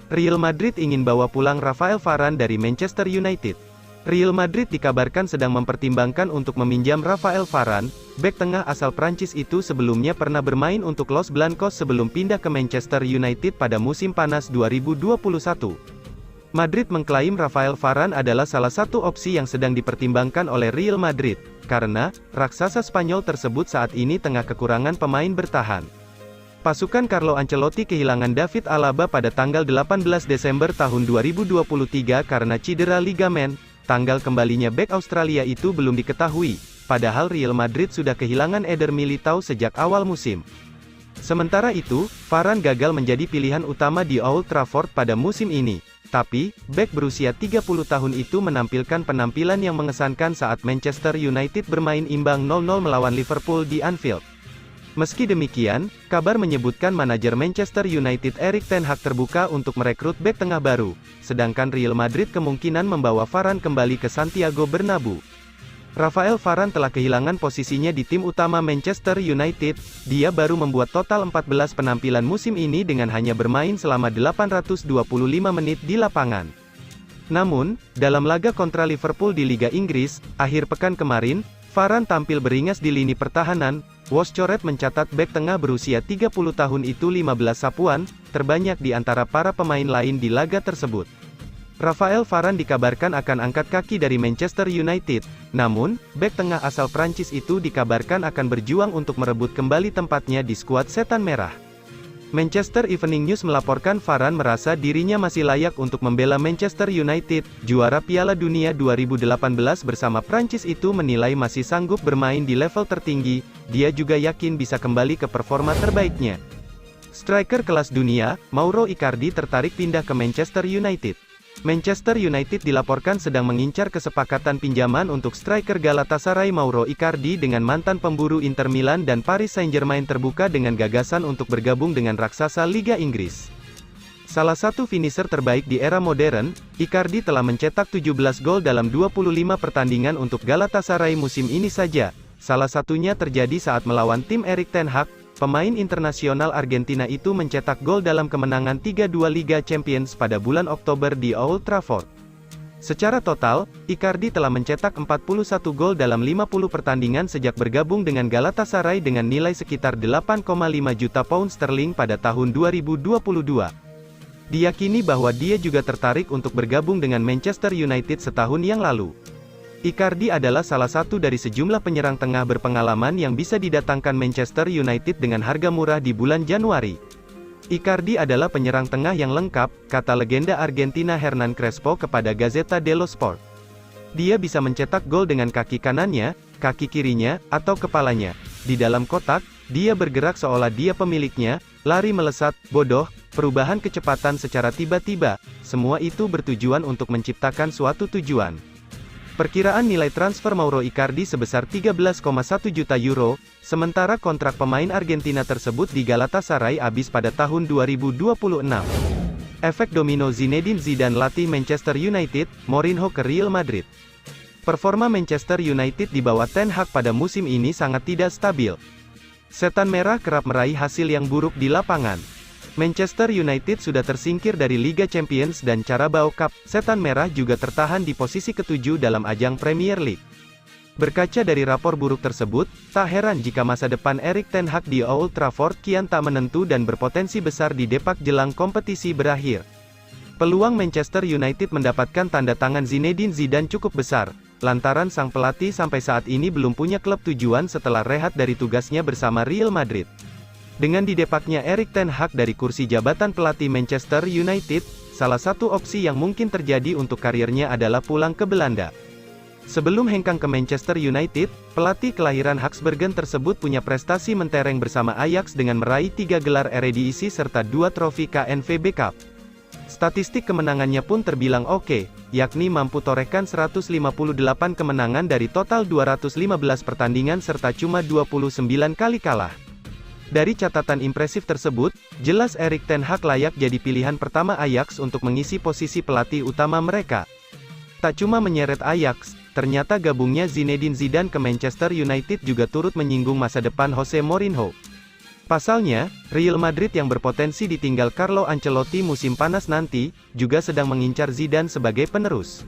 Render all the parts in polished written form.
Real Madrid ingin bawa pulang Rafael Varane dari Manchester United. Real Madrid dikabarkan sedang mempertimbangkan untuk meminjam Rafael Varane. Bek tengah asal Prancis itu sebelumnya pernah bermain untuk Los Blancos sebelum pindah ke Manchester United pada musim panas 2021. Madrid mengklaim Rafael Varane adalah salah satu opsi yang sedang dipertimbangkan oleh Real Madrid, karena raksasa Spanyol tersebut saat ini tengah kekurangan pemain bertahan. Pasukan Carlo Ancelotti kehilangan David Alaba pada tanggal 18 Desember tahun 2023 karena cedera ligamen. Tanggal kembalinya bek Australia itu belum diketahui, padahal Real Madrid sudah kehilangan Eder Militao sejak awal musim. Sementara itu, Varane gagal menjadi pilihan utama di Old Trafford pada musim ini. Tapi, bek berusia 30 tahun itu menampilkan penampilan yang mengesankan saat Manchester United bermain imbang 0-0 melawan Liverpool di Anfield. Meski demikian, kabar menyebutkan manajer Manchester United Erik ten Hag terbuka untuk merekrut bek tengah baru, sedangkan Real Madrid kemungkinan membawa Varane kembali ke Santiago Bernabeu. Rafael Varane telah kehilangan posisinya di tim utama Manchester United. Dia baru membuat total 14 penampilan musim ini dengan hanya bermain selama 825 menit di lapangan. Namun, dalam laga kontra Liverpool di Liga Inggris, akhir pekan kemarin, Varane tampil beringas di lini pertahanan. Woscoret mencatat bek tengah berusia 30 tahun itu 15 sapuan, terbanyak di antara para pemain lain di laga tersebut. Rafael Varane dikabarkan akan angkat kaki dari Manchester United, namun, bek tengah asal Prancis itu dikabarkan akan berjuang untuk merebut kembali tempatnya di skuad Setan Merah. Manchester Evening News melaporkan Varane merasa dirinya masih layak untuk membela Manchester United. Juara Piala Dunia 2018 bersama Prancis itu menilai masih sanggup bermain di level tertinggi. Dia juga yakin bisa kembali ke performa terbaiknya. Striker kelas dunia, Mauro Icardi tertarik pindah ke Manchester United. Manchester United dilaporkan sedang mengincar kesepakatan pinjaman untuk striker Galatasaray Mauro Icardi dengan mantan pemburu Inter Milan dan Paris Saint-Germain terbuka dengan gagasan untuk bergabung dengan raksasa Liga Inggris. Salah satu finisher terbaik di era modern, Icardi telah mencetak 17 gol dalam 25 pertandingan untuk Galatasaray musim ini saja. Salah satunya terjadi saat melawan tim Erik ten Hag. Pemain internasional Argentina itu mencetak gol dalam kemenangan 3-2 Liga Champions pada bulan Oktober di Old Trafford. Secara total, Icardi telah mencetak 41 gol dalam 50 pertandingan sejak bergabung dengan Galatasaray dengan nilai sekitar 8,5 juta pound sterling pada tahun 2022. Diyakini bahwa dia juga tertarik untuk bergabung dengan Manchester United setahun yang lalu. Icardi adalah salah satu dari sejumlah penyerang tengah berpengalaman yang bisa didatangkan Manchester United dengan harga murah di bulan Januari. Icardi adalah penyerang tengah yang lengkap, kata legenda Argentina Hernan Crespo kepada Gazzetta dello Sport. Dia bisa mencetak gol dengan kaki kanannya, kaki kirinya, atau kepalanya. Di dalam kotak, dia bergerak seolah dia pemiliknya, lari melesat, bodoh, perubahan kecepatan secara tiba-tiba, semua itu bertujuan untuk menciptakan suatu tujuan. Perkiraan nilai transfer Mauro Icardi sebesar 13,1 juta euro, sementara kontrak pemain Argentina tersebut di Galatasaray habis pada tahun 2026. Efek domino Zinedine Zidane latih Manchester United, Mourinho ke Real Madrid. Performa Manchester United di bawah Ten Hag pada musim ini sangat tidak stabil. Setan Merah kerap meraih hasil yang buruk di lapangan. Manchester United sudah tersingkir dari Liga Champions dan Carabao Cup. Setan Merah juga tertahan di posisi ke-7 dalam ajang Premier League. Berkaca dari rapor buruk tersebut, tak heran jika masa depan Erik ten Hag di Old Trafford kian tak menentu dan berpotensi besar di depak jelang kompetisi berakhir. Peluang Manchester United mendapatkan tanda tangan Zinedine Zidane cukup besar, lantaran sang pelatih sampai saat ini belum punya klub tujuan setelah rehat dari tugasnya bersama Real Madrid. Dengan didepaknya Erik ten Hag dari kursi jabatan pelatih Manchester United, salah satu opsi yang mungkin terjadi untuk karirnya adalah pulang ke Belanda. Sebelum hengkang ke Manchester United, pelatih kelahiran Haksbergen tersebut punya prestasi mentereng bersama Ajax dengan meraih 3 gelar Eredivisie serta 2 trofi KNVB Cup. Statistik kemenangannya pun terbilang oke, yakni mampu torehkan 158 kemenangan dari total 215 pertandingan serta cuma 29 kali kalah. Dari catatan impresif tersebut, jelas Erik ten Hag layak jadi pilihan pertama Ajax untuk mengisi posisi pelatih utama mereka. Tak cuma menyeret Ajax, ternyata gabungnya Zinedine Zidane ke Manchester United juga turut menyinggung masa depan Jose Mourinho. Pasalnya, Real Madrid yang berpotensi ditinggal Carlo Ancelotti musim panas nanti, juga sedang mengincar Zidane sebagai penerus.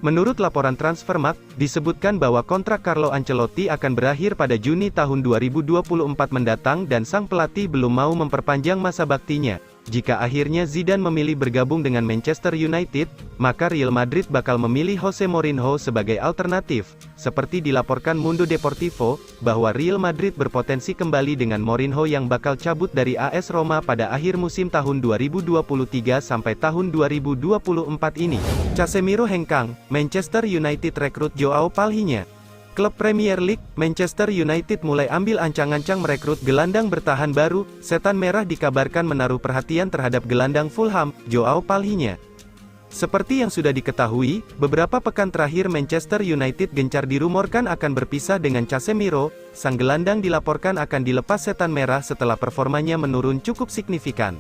Menurut laporan Transfermarkt, disebutkan bahwa kontrak Carlo Ancelotti akan berakhir pada Juni tahun 2024 mendatang dan sang pelatih belum mau memperpanjang masa baktinya. Jika akhirnya Zidane memilih bergabung dengan Manchester United, maka Real Madrid bakal memilih Jose Mourinho sebagai alternatif. Seperti dilaporkan Mundo Deportivo, bahwa Real Madrid berpotensi kembali dengan Mourinho yang bakal cabut dari AS Roma pada akhir musim tahun 2023 sampai tahun 2024 ini. Casemiro hengkang, Manchester United rekrut Joao Palhinha. Klub Premier League, Manchester United mulai ambil ancang-ancang merekrut gelandang bertahan baru. Setan Merah dikabarkan menaruh perhatian terhadap gelandang Fulham, Joao Palhinha. Seperti yang sudah diketahui, beberapa pekan terakhir Manchester United gencar dirumorkan akan berpisah dengan Casemiro. Sang gelandang dilaporkan akan dilepas Setan Merah setelah performanya menurun cukup signifikan.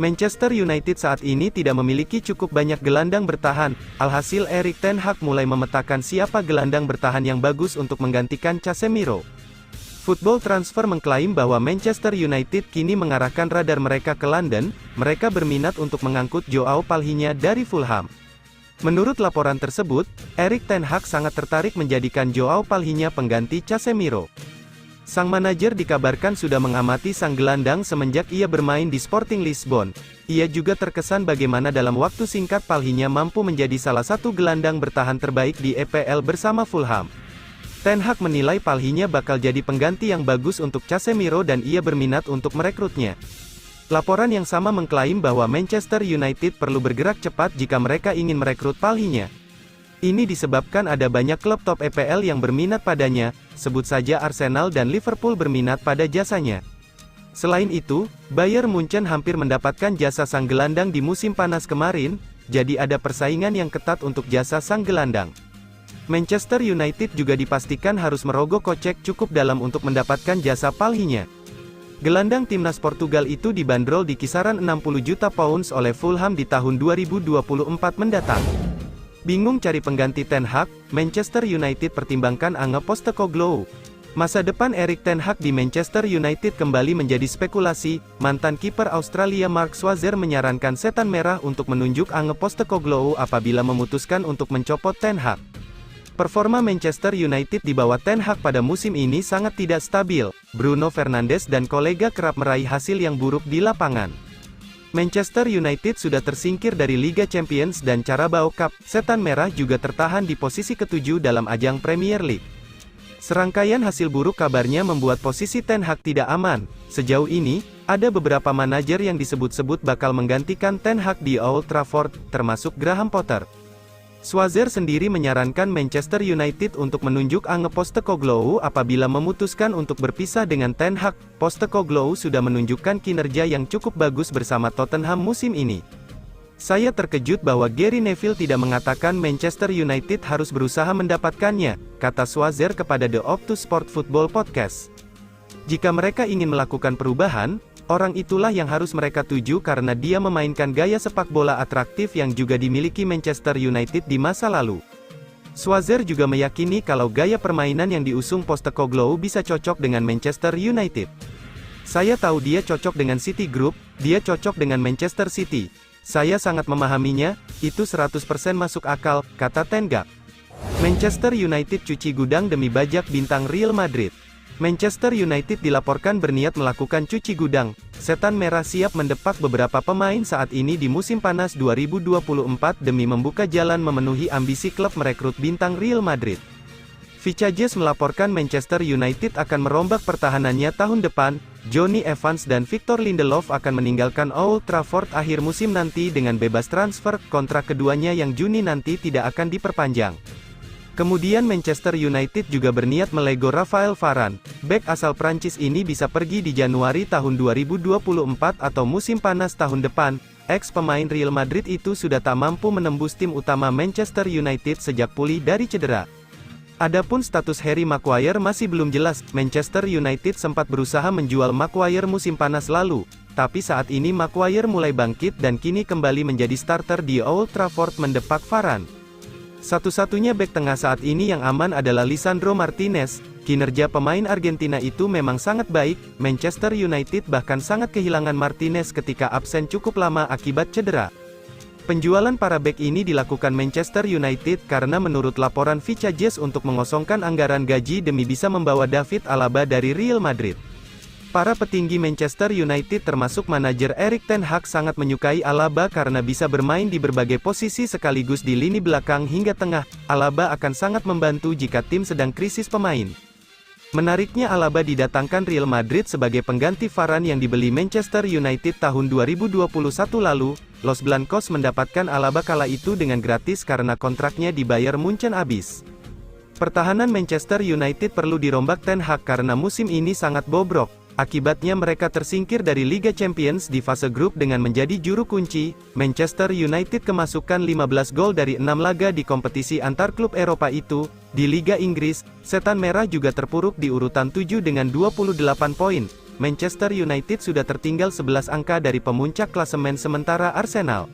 Manchester United saat ini tidak memiliki cukup banyak gelandang bertahan, alhasil Erik ten Hag mulai memetakan siapa gelandang bertahan yang bagus untuk menggantikan Casemiro. Football Transfer mengklaim bahwa Manchester United kini mengarahkan radar mereka ke London. Mereka berminat untuk mengangkut Joao Palhinha dari Fulham. Menurut laporan tersebut, Erik ten Hag sangat tertarik menjadikan Joao Palhinha pengganti Casemiro. Sang manajer dikabarkan sudah mengamati sang gelandang semenjak ia bermain di Sporting Lisbon. Ia juga terkesan bagaimana dalam waktu singkat Palhinha mampu menjadi salah satu gelandang bertahan terbaik di EPL bersama Fulham. Ten Hag menilai Palhinha bakal jadi pengganti yang bagus untuk Casemiro dan ia berminat untuk merekrutnya. Laporan yang sama mengklaim bahwa Manchester United perlu bergerak cepat jika mereka ingin merekrut Palhinha. Ini disebabkan ada banyak klub top EPL yang berminat padanya, sebut saja Arsenal dan Liverpool berminat pada jasanya. Selain itu, Bayern Munchen hampir mendapatkan jasa sang gelandang di musim panas kemarin, jadi ada persaingan yang ketat untuk jasa sang gelandang. Manchester United juga dipastikan harus merogoh kocek cukup dalam untuk mendapatkan jasa Palhinha. Gelandang timnas Portugal itu dibanderol di kisaran 60 juta pounds oleh Fulham di tahun 2024 mendatang. Bingung cari pengganti Ten Hag, Manchester United pertimbangkan Ange Postecoglou. Masa depan Erik ten Hag di Manchester United kembali menjadi spekulasi. Mantan kiper Australia Mark Schwarzer menyarankan Setan Merah untuk menunjuk Ange Postecoglou apabila memutuskan untuk mencopot Ten Hag. Performa Manchester United di bawah Ten Hag pada musim ini sangat tidak stabil. Bruno Fernandes dan kolega kerap meraih hasil yang buruk di lapangan. Manchester United sudah tersingkir dari Liga Champions dan Carabao Cup. Setan Merah juga tertahan di posisi ke-7 dalam ajang Premier League. Serangkaian hasil buruk kabarnya membuat posisi Ten Hag tidak aman. Sejauh ini, ada beberapa manajer yang disebut-sebut bakal menggantikan Ten Hag di Old Trafford, termasuk Graham Potter. Schwarzer sendiri menyarankan Manchester United untuk menunjuk Ange Postecoglou apabila memutuskan untuk berpisah dengan Ten Hag. Postecoglou sudah menunjukkan kinerja yang cukup bagus bersama Tottenham musim ini. Saya terkejut bahwa Gary Neville tidak mengatakan Manchester United harus berusaha mendapatkannya, kata Schwarzer kepada The Optus Sport Football Podcast. Jika mereka ingin melakukan perubahan, orang itulah yang harus mereka tuju karena dia memainkan gaya sepak bola atraktif yang juga dimiliki Manchester United di masa lalu. Schwarzer juga meyakini kalau gaya permainan yang diusung Postecoglou bisa cocok dengan Manchester United. Saya tahu dia cocok dengan City Group, dia cocok dengan Manchester City. Saya sangat memahaminya, itu 100% masuk akal, kata Ten Hag. Manchester United cuci gudang demi bajak bintang Real Madrid. Manchester United dilaporkan berniat melakukan cuci gudang. Setan Merah siap mendepak beberapa pemain saat ini di musim panas 2024 demi membuka jalan memenuhi ambisi klub merekrut bintang Real Madrid. Vicajes melaporkan Manchester United akan merombak pertahanannya tahun depan. Johnny Evans dan Victor Lindelof akan meninggalkan Old Trafford akhir musim nanti dengan bebas transfer. Kontrak keduanya yang Juni nanti tidak akan diperpanjang. Kemudian Manchester United juga berniat melego Raphael Varane. Bek asal Prancis ini bisa pergi di Januari tahun 2024 atau musim panas tahun depan. Ex-pemain Real Madrid itu sudah tak mampu menembus tim utama Manchester United sejak pulih dari cedera. Adapun status Harry Maguire masih belum jelas. Manchester United sempat berusaha menjual Maguire musim panas lalu, tapi saat ini Maguire mulai bangkit dan kini kembali menjadi starter di Old Trafford mendepak Varane. Satu-satunya bek tengah saat ini yang aman adalah Lisandro Martinez. Kinerja pemain Argentina itu memang sangat baik, Manchester United bahkan sangat kehilangan Martinez ketika absen cukup lama akibat cedera. Penjualan para bek ini dilakukan Manchester United karena menurut laporan Vicajes untuk mengosongkan anggaran gaji demi bisa membawa David Alaba dari Real Madrid. Para petinggi Manchester United termasuk manajer Erik ten Hag sangat menyukai Alaba karena bisa bermain di berbagai posisi sekaligus di lini belakang hingga tengah. Alaba akan sangat membantu jika tim sedang krisis pemain. Menariknya Alaba didatangkan Real Madrid sebagai pengganti Varane yang dibeli Manchester United tahun 2021 lalu. Los Blancos mendapatkan Alaba kala itu dengan gratis karena kontraknya dibayar Munchen habis. Pertahanan Manchester United perlu dirombak ten Hag karena musim ini sangat bobrok. Akibatnya mereka tersingkir dari Liga Champions di fase grup dengan menjadi juru kunci. Manchester United kemasukan 15 gol dari 6 laga di kompetisi antar klub Eropa itu. Di Liga Inggris, Setan Merah juga terpuruk di urutan 7 dengan 28 poin. Manchester United sudah tertinggal 11 angka dari pemuncak klasemen sementara Arsenal.